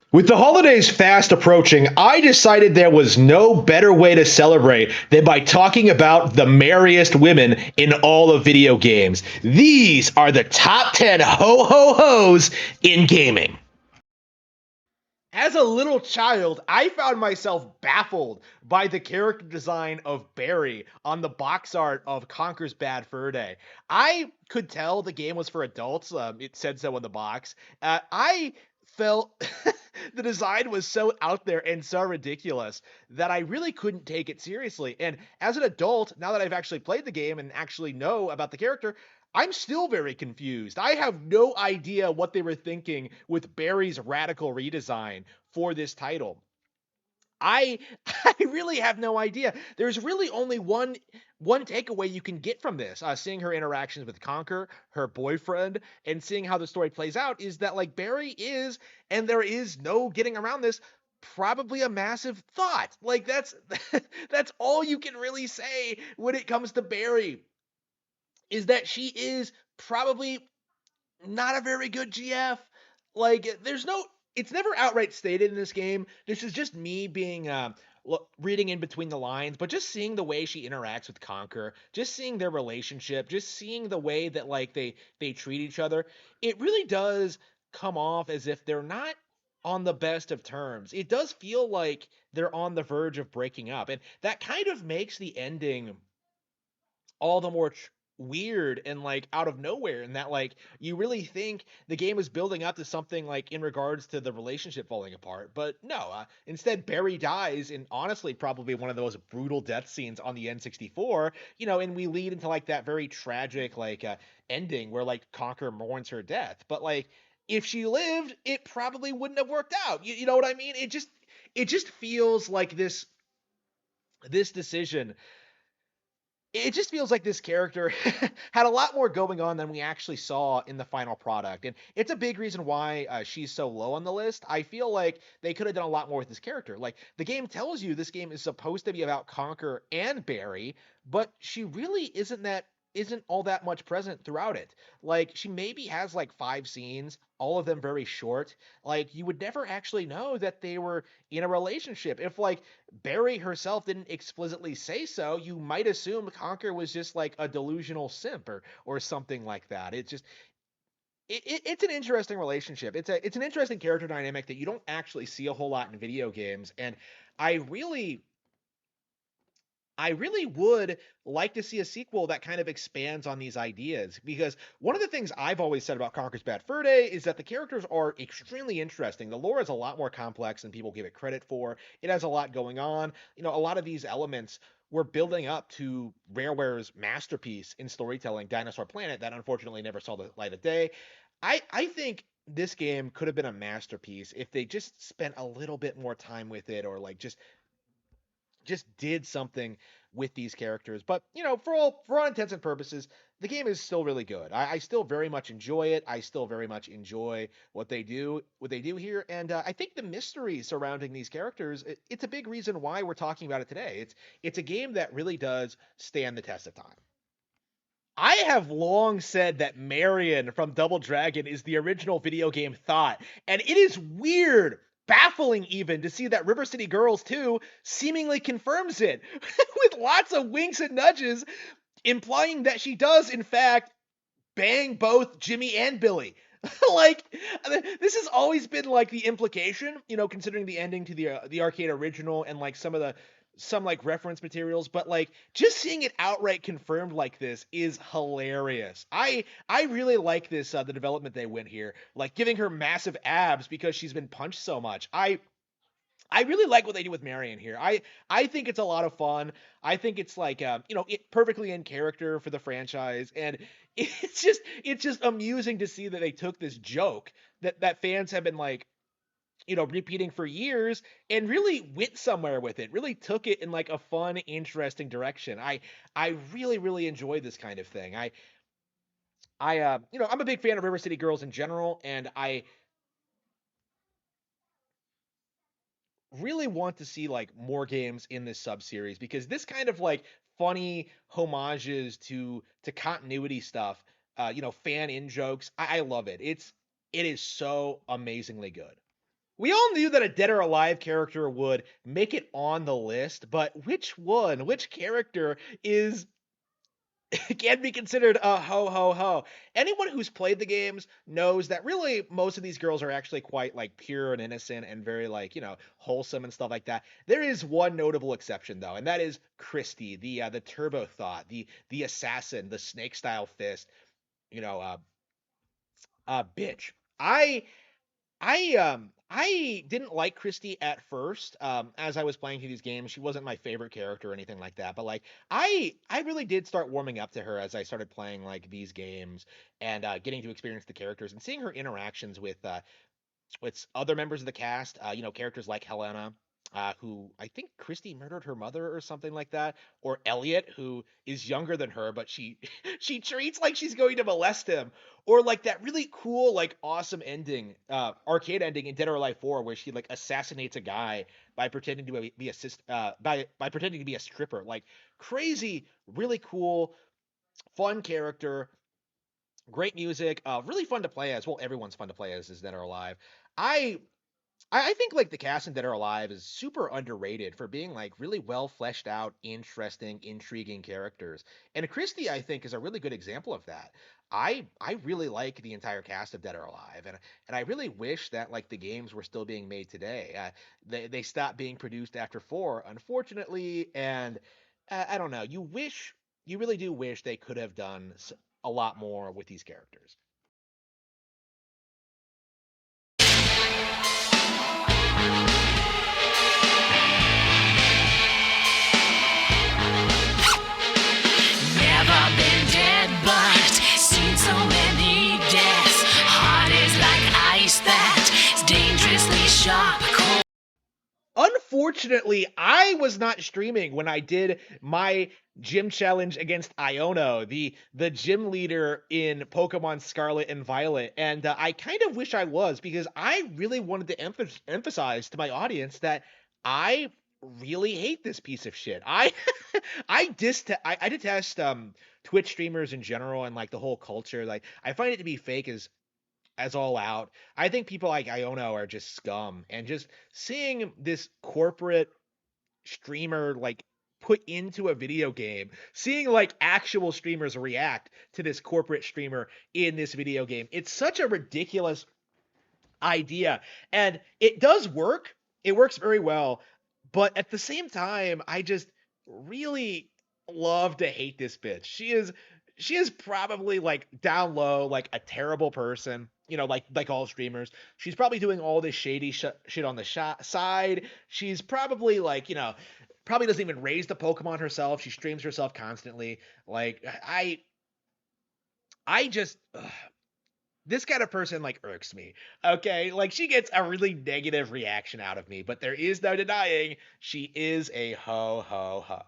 With the holidays fast approaching, I decided there was no better way to celebrate than by talking about the merriest women in all of video games. These are the top 10 ho ho ho's in gaming. As a little child, I found myself baffled by the character design of Barry on the box art of Conker's Bad Fur Day. I could tell the game was for adults. It said so on the box. I felt the design was so out there and so ridiculous that I really couldn't take it seriously. And as an adult, now that I've actually played the game and actually know about the character, I'm still very confused. I have no idea what they were thinking with Barry's radical redesign for this title. I I really have no idea. There's really only one takeaway you can get from this. Seeing her interactions with Conker, her boyfriend, and seeing how the story plays out is that like Barry is, and there is no getting around this, probably a massive thought. Like that's all you can really say when it comes to Barry is that she is probably not a very good GF. Like, there's no, it's never outright stated in this game. This is just me being, reading in between the lines, but just seeing the way she interacts with Conquer, just seeing their relationship, just seeing the way that like they treat each other, it really does come off as if they're not on the best of terms. It does feel like they're on the verge of breaking up, and that kind of makes the ending all the more weird and like out of nowhere, and that like you really think the game is building up to something like in regards to the relationship falling apart, but no, instead Barry dies in honestly probably one of the most brutal death scenes on the N64, and we lead into like that very tragic like ending where like Conquer mourns her death, but like if she lived it probably wouldn't have worked out. You know what I mean? It just feels like this decision, it just feels like this character had a lot more going on than we actually saw in the final product. And it's a big reason why she's so low on the list. I feel like they could have done a lot more with this character. Like, the game tells you this game is supposed to be about Conquer and Barry, but she really isn't all that much present throughout it. Like, she maybe has like 5 scenes, all of them very short. Like, you would never actually know that they were in a relationship. If like Barry herself didn't explicitly say so, you might assume Conker was just like a delusional simp or something like that. It's an interesting relationship. It's an interesting character dynamic that you don't actually see a whole lot in video games, and I really I really would like to see a sequel that kind of expands on these ideas, because one of the things I've always said about Conker's Bad Fur Day is that the characters are extremely interesting. The lore is a lot more complex than people give it credit for. It has a lot going on. A lot of these elements were building up to Rareware's masterpiece in storytelling, Dinosaur Planet, that unfortunately never saw the light of day. I think this game could have been a masterpiece if they just spent a little bit more time with it, or like just did something with these characters. But for all intents and purposes, the game is still really good. I still very much enjoy it. I still very much enjoy what they do here, and I think the mystery surrounding these characters, it's a big reason why we're talking about it today. It's a game that really does stand the test of time. I have long said that Marion from Double Dragon is the original video game Thought, and it is weird, baffling even, to see that River City Girls 2 seemingly confirms it with lots of winks and nudges, implying that she does, in fact, bang both Jimmy and Billy. Like, this has always been like the implication, considering the ending to the arcade original and like some like reference materials, but like just seeing it outright confirmed like this is hilarious. I really like this, the development they went here, like giving her massive abs because she's been punched so much. I really like what they do with Marion here. I think it's a lot of fun. I think it's like it perfectly in character for the franchise, and it's just amusing to see that they took this joke that fans have been like repeating for years, and really went somewhere with it. Really took it in like a fun, interesting direction. I really really enjoy this kind of thing. I'm a big fan of River City Girls in general, and I really want to see like more games in this sub-series, because this kind of like funny homages to continuity stuff, fan in jokes, I love it. It is so amazingly good. We all knew that a Dead or Alive character would make it on the list, but which one, which character is can be considered a ho ho ho? Anyone who's played the games knows that really most of these girls are actually quite like pure and innocent and very like, wholesome and stuff like that. There is one notable exception though, and that is Christie, the turbo thought, the assassin, the snake style fist, you know, bitch. I didn't like Christy at first. As I was playing through these games, she wasn't my favorite character or anything like that. But like, I really did start warming up to her as I started playing like these games and getting to experience the characters and seeing her interactions with other members of the cast, characters like Helena, who I think Christy murdered her mother or something like that, or Elliot, who is younger than her, but she she treats like she's going to molest him, or like that really cool, like awesome ending, arcade ending in Dead or Alive 4, where she like assassinates a guy by pretending to by pretending to be a stripper, like crazy, really cool, fun character. Great music, really fun to play as. Well, everyone's fun to play as is Dead or Alive. I I think like the cast in Dead or Alive is super underrated for being like really well fleshed out, interesting, intriguing characters. And Christie, I think, is a really good example of that. I really like the entire cast of Dead or Alive, and I really wish that like the games were still being made today. They stopped being produced after 4, unfortunately, and I don't know. You really do wish they could have done a lot more with these characters. Never been dead, but seen so many deaths. Heart is like ice that's dangerously sharp. Unfortunately, I was not streaming when I did my gym challenge against Iono, the gym leader in Pokemon Scarlet and Violet, and I kind of wish I was because I really wanted to emphasize to my audience that I really hate this piece of shit. I detest Twitch streamers in general and like the whole culture. Like I find it to be fake as all out. I think people like Iono are just scum, and just seeing this corporate streamer like put into a video game, seeing like actual streamers react to this corporate streamer in this video game, it's such a ridiculous idea. And it does work. It works very well. But at the same time, I just really love to hate this bitch. She is probably like down low, like a terrible person, like all streamers. She's probably doing all this shady shit on the side. She's probably like, probably doesn't even raise the Pokemon herself. She streams herself constantly. Like I just this kind of person like irks me. Okay, like she gets a really negative reaction out of me, but there is no denying she is a ho ho ho.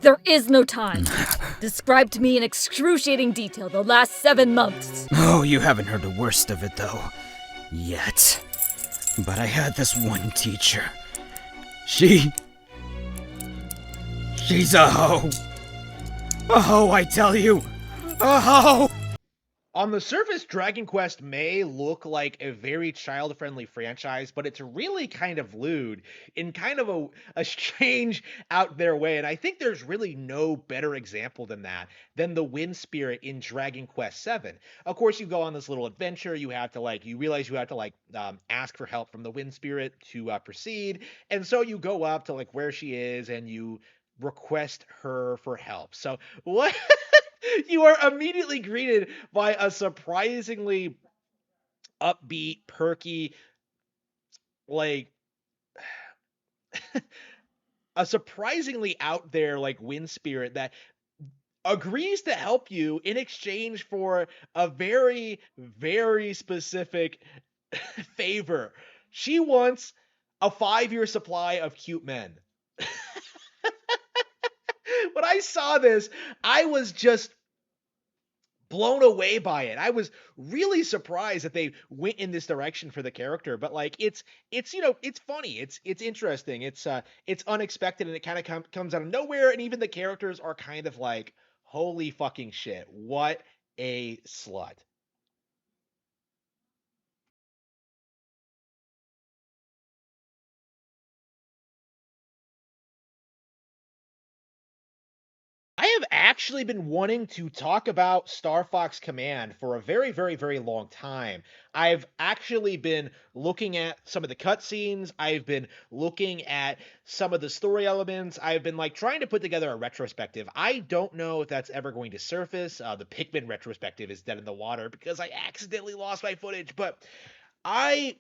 There is no time. Describe to me in excruciating detail the last 7 months. Oh, you haven't heard the worst of it, though. Yet. But I had this one teacher. She's a hoe. A hoe, I tell you. A hoe! On the surface, Dragon Quest may look like a very child-friendly franchise, but it's really kind of lewd in kind of a strange, out there way. And I think there's really no better example than that, than the Wind Spirit in Dragon Quest VII. Of course, you go on this little adventure. You realize you have to ask for help from the Wind Spirit to proceed. And so you go up to like where she is and you request her for help. So what? You are immediately greeted by a surprisingly upbeat, perky, like a surprisingly out there like wind spirit that agrees to help you in exchange for a very, very specific favor. She wants a 5-year supply of cute men. When I saw this, I was just blown away by it. I was really surprised that they went in this direction for the character, but like it's funny, it's interesting, it's unexpected, and it kind of comes out of nowhere, and even the characters are kind of like, holy fucking shit, what a slut. I have actually been wanting to talk about Star Fox Command for a very, very, very long time. I've actually been looking at some of the cutscenes. I've been looking at some of the story elements. I've been like trying to put together a retrospective. I don't know if that's ever going to surface. The Pikmin retrospective is dead in the water because I accidentally lost my footage. But I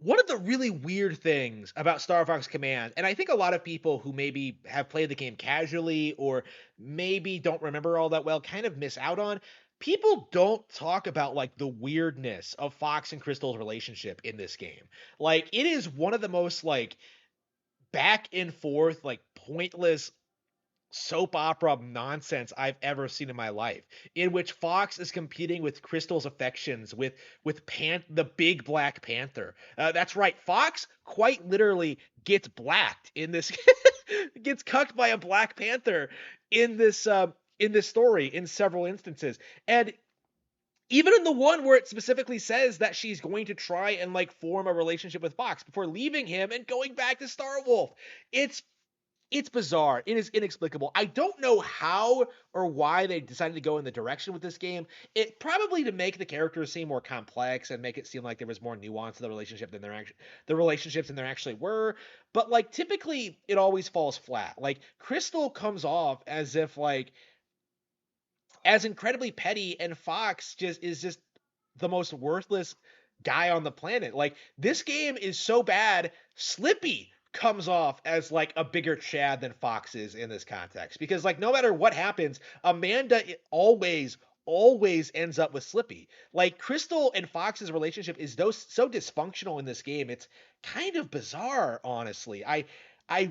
one of the really weird things about Star Fox Command, and I think a lot of people who maybe have played the game casually or maybe don't remember all that well kind of miss out on, people don't talk about like the weirdness of Fox and Crystal's relationship in this game. Like it is one of the most like back and forth, like pointless soap opera nonsense I've ever seen in my life, in which Fox is competing with Crystal's affections with the big Black Panther. That's right, Fox quite literally gets blacked in this, gets cucked by a Black Panther in this story in several instances, and even in the one where it specifically says that she's going to try and like form a relationship with Fox before leaving him and going back to Starwolf. It's bizarre. It is inexplicable. I don't know how or why they decided to go in the direction with this game. It probably to make the characters seem more complex and make it seem like there was more nuance to the relationship than the relationships than there actually were. But like typically it always falls flat. Like Crystal comes off as if like as incredibly petty, and Fox just the most worthless guy on the planet. Like this game is so bad, Slippy comes off as like a bigger Chad than Fox is in this context, because like no matter what happens, Amanda always ends up with Slippy. Like Crystal and Fox's relationship is so dysfunctional in this game. It's kind of bizarre, honestly. I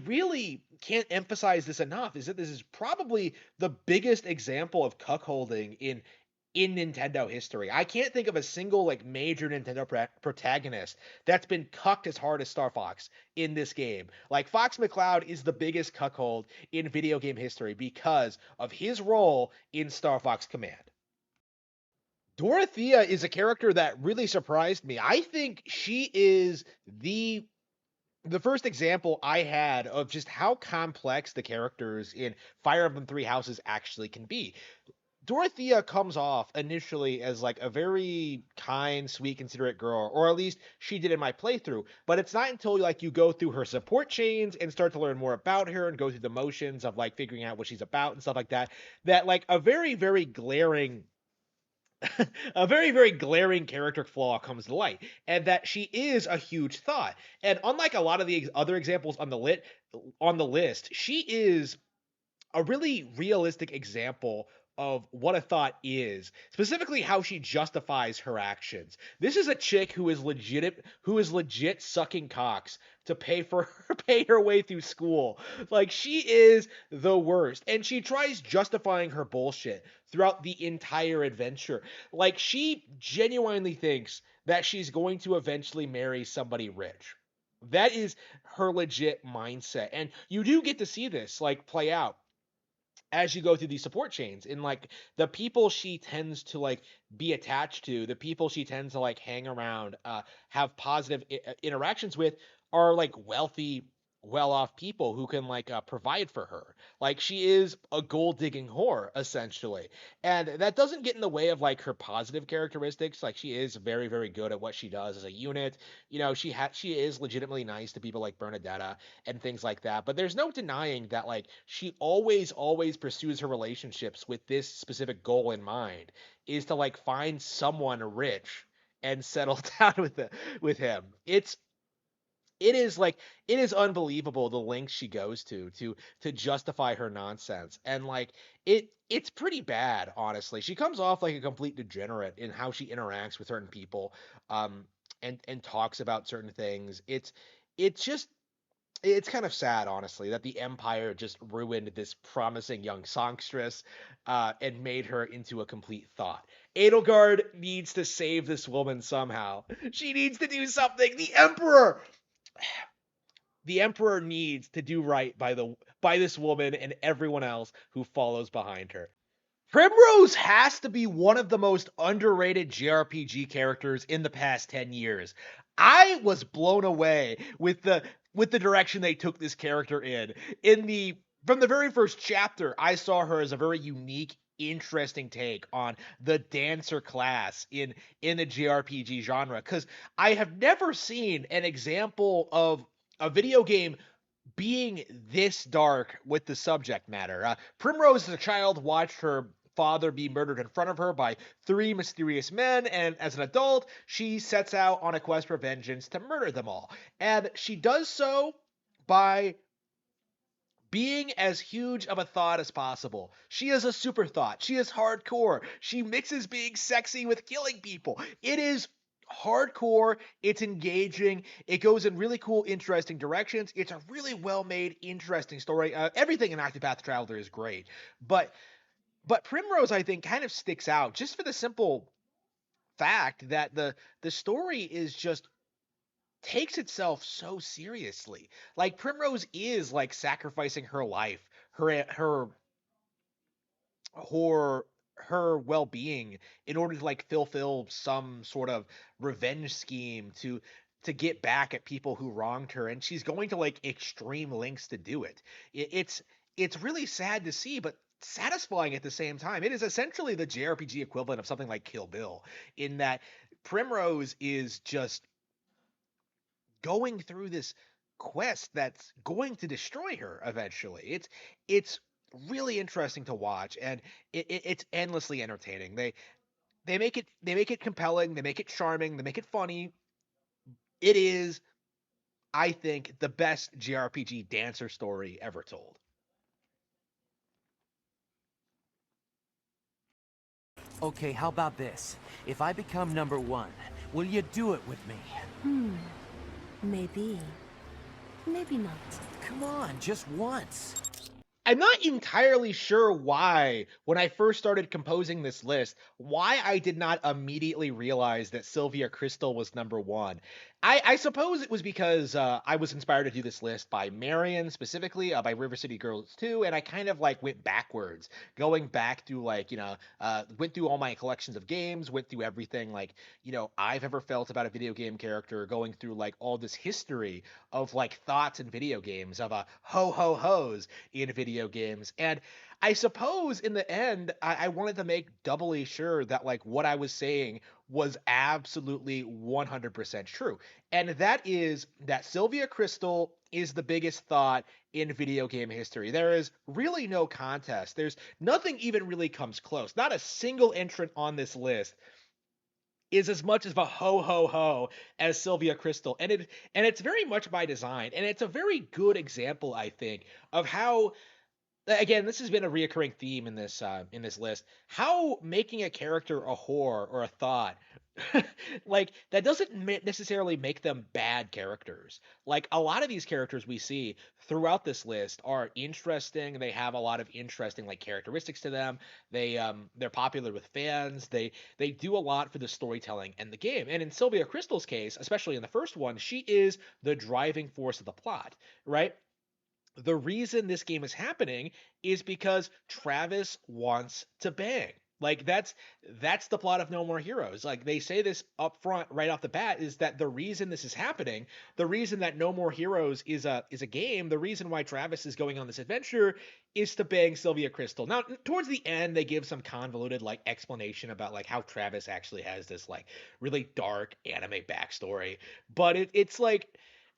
really can't emphasize this enough, is that this is probably the biggest example of cuckolding in Nintendo history. I can't think of a single like major Nintendo protagonist that's been cucked as hard as Star Fox in this game. Like Fox McCloud is the biggest cuckold in video game history because of his role in Star Fox Command. Dorothea is a character that really surprised me. I think she is the first example I had of just how complex the characters in Fire Emblem Three Houses actually can be. Dorothea comes off initially as like a very kind, sweet, considerate girl, or at least she did in my playthrough. But it's not until like you go through her support chains and start to learn more about her and go through the motions of like figuring out what she's about and stuff like that, that like a very, very glaring a very, very glaring character flaw comes to light, and that she is a huge thought. And unlike a lot of the other examples on the list, she is a really realistic example of what a thought is, specifically how she justifies her actions. This is a chick who is legit sucking cocks to pay her way through school. Like she is the worst, and she tries justifying her bullshit throughout the entire adventure. Like she genuinely thinks that she's going to eventually marry somebody rich. That is her legit mindset, and you do get to see this like play out as you go through these support chains, in like the people she tends to like be attached to, the people she tends to like hang around, have positive interactions with, are like wealthy, well-off people who can like provide for her. Like she is a gold-digging whore essentially, and that doesn't get in the way of like her positive characteristics. Like she is very, very good at what she does as a unit. You know, she is legitimately nice to people like Bernadetta and things like that. But there's no denying that like she always pursues her relationships with this specific goal in mind, is to like find someone rich and settle down with him. It is unbelievable the lengths she goes to justify her nonsense, and like it's pretty bad, honestly. She comes off like a complete degenerate in how she interacts with certain people, and talks about certain things. It's just it's kind of sad, honestly, that the Empire just ruined this promising young songstress, and made her into a complete thought. Edelgard needs to save this woman somehow. She needs to do something. The Emperor needs to do right by this woman and everyone else who follows behind her. Primrose has to be one of the most underrated JRPG characters in the past 10 years. I was blown away with the direction they took this character in from the very first chapter, I saw her as a very unique, interesting take on the dancer class in the JRPG genre. Because I have never seen an example of a video game being this dark with the subject matter. Primrose, as a child, watched her father be murdered in front of her by three mysterious men, and as an adult, she sets out on a quest for vengeance to murder them all. And she does so by being as huge of a thought as possible. She is a super thought. She is hardcore. She mixes being sexy with killing people. It is hardcore. It's engaging. It goes in really cool, interesting directions. It's a really well-made, interesting story. Everything in Octopath Traveler is great, but Primrose, I think, kind of sticks out just for the simple fact that the story is just takes itself so seriously. Like Primrose is like sacrificing her life, her her well-being in order to like fulfill some sort of revenge scheme to get back at people who wronged her, and she's going to like extreme lengths to do it. It's really sad to see, but satisfying at the same time. It is essentially the JRPG equivalent of something like Kill Bill, in that Primrose is just going through this quest that's going to destroy her eventually. It's really interesting to watch, and it's endlessly entertaining. They make it compelling, they make it charming, they make it funny. It is, I think, the best JRPG dancer story ever told. Okay, how about this? If I become number one, will you do it with me? Maybe. Maybe not. Come on, just once. I'm not entirely sure why, when I first started composing this list, why I did not immediately realize that Sylvia Crystal was number one. I suppose it was because I was inspired to do this list by Marion, specifically by River City Girls 2, and I kind of like went backwards, going back through like, went through all my collections of games, went through everything like, I've ever felt about a video game character, going through like all this history of like thoughts in video games, of ho-ho-hos in video games. And I suppose in the end, I wanted to make doubly sure that like what I was saying was absolutely 100% true. And that is that Sylvia Crystal is the biggest thought in video game history. There is really no contest. There's nothing even really comes close. Not a single entrant on this list is as much of a ho ho ho as Sylvia Crystal, and it's very much by design, and it's a very good example, I think, of how, again, this has been a reoccurring theme in this list, how making a character a whore or a thought like that doesn't necessarily make them bad characters. Like a lot of these characters we see throughout this list are interesting. They have a lot of interesting like characteristics to them. They're popular with fans. They do a lot for the storytelling and the game. And in Sylvia Crystal's case, especially in the first one, she is the driving force of the plot, right? The reason this game is happening is because Travis wants to bang. Like that's the plot of No More Heroes. Like they say this up front right off the bat, is that the reason this is happening, the reason that No More Heroes is a game, the reason why Travis is going on this adventure is to bang Sylvia Crystal. Now, towards the end, they give some convoluted like explanation about like how Travis actually has this like really dark anime backstory, but it's like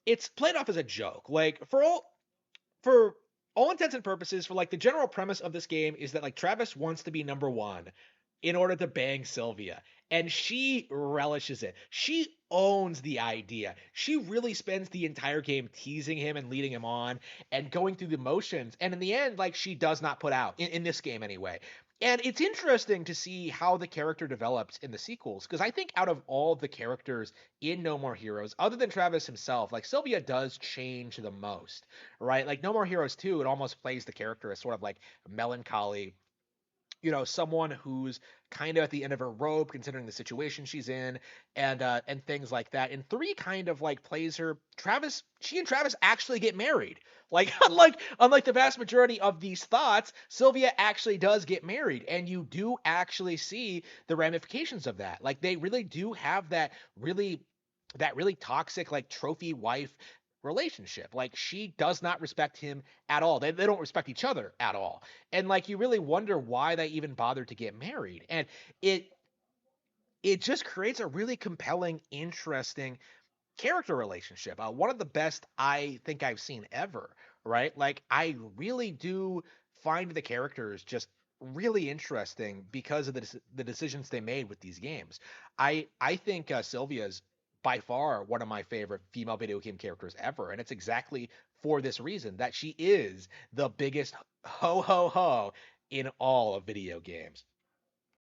it's played off as a joke. Like for all intents and purposes, for like the general premise of this game is that like Travis wants to be number one in order to bang Sylvia, and she relishes it. She owns the idea. She really spends the entire game teasing him and leading him on and going through the motions, and in the end, like, she does not put out in this game anyway. And it's interesting to see how the character develops in the sequels, because I think out of all the characters in No More Heroes, other than Travis himself, like Sylvia does change the most, right? Like No More Heroes 2, it almost plays the character as sort of like melancholy, someone who's kind of at the end of her rope considering the situation she's in, and things like that. And 3 kind of like plays her. She and Travis actually get married. Like unlike the vast majority of these thoughts, Sylvia actually does get married, and you do actually see the ramifications of that. Like they really do have that really toxic like trophy wife relationship. Like, she does not respect him at all. They don't respect each other at all. And like, you really wonder why they even bothered to get married. And it just creates a really compelling, interesting character relationship. One of the best I think I've seen ever, right? Like, I really do find the characters just really interesting because of the decisions they made with these games. I think Sylvia's by far one of my favorite female video game characters ever, and it's exactly for this reason, that she is the biggest ho ho ho in all of video games.